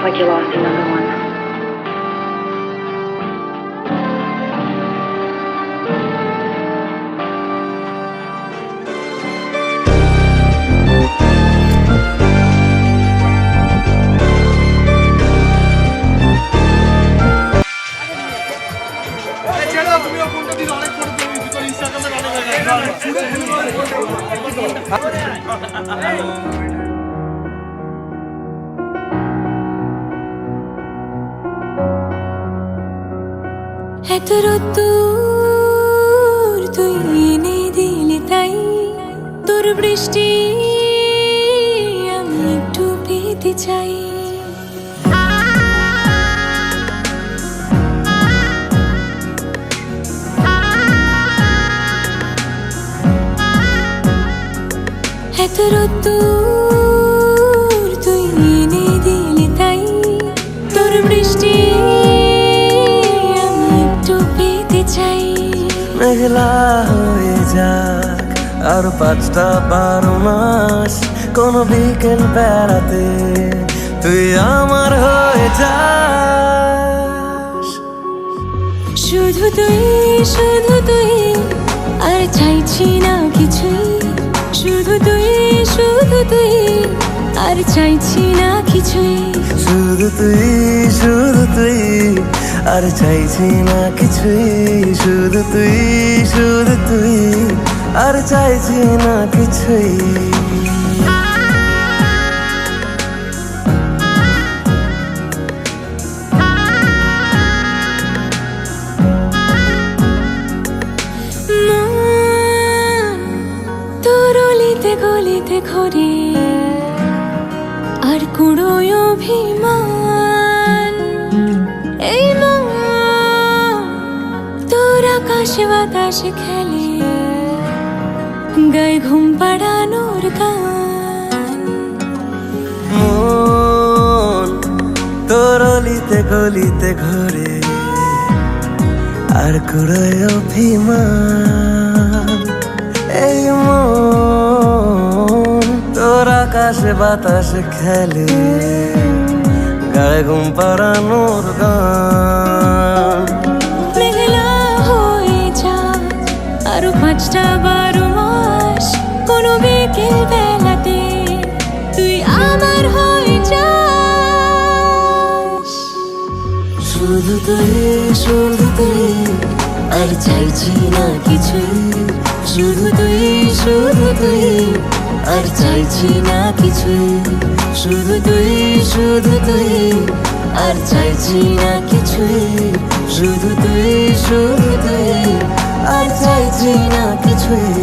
like you lost another one. এত রোদ্দুর তুই এনে দিলি তাই তোর বৃষ্টি আমি একটু পেতে চাই। এত রোদ্দুর তুই এনে দিলি তাই তোর বৃষ্টি মেঘলা হয়ে যাক আর 5টা 12 মাস কোন বিকেল বেড়াতে তুই আমার হয়ে যাস। শুধু তুই আর চাইছি না কিছুই, শুধু তুই আর চাইছি না কিছুই, শুধু তুই আর চাইছি না কিছুই, শুধু তুই আর চাইছি না কিছুই। তোর অলিতে গলিতে ঘরে আর কুড়োয় অভিমান, এই মন তোর আকাশে বাতাসে খেলে গায়ে ঘুম পাড়ানোর গান। মন তোর অলিতে গলিতে ঘরে আর কুড়োয় অভিমান, এই মন তোর আকাশে বাতাসে খেলে গায়ে ঘুম পাড়ানোর গান। মেঘলা হয়ে যা আরো 5টা 12 মাস কোনো বিকেল বেলাতে তুই আমার হয়ে যাস। শুধু তুই আর চাইছি না কিছুই, শুধু তুই আর চাইছি না কিছুই, শুধু তুই আর চাইছি না কিছুই, শুধু তুই আর চাইছি না কিছুই।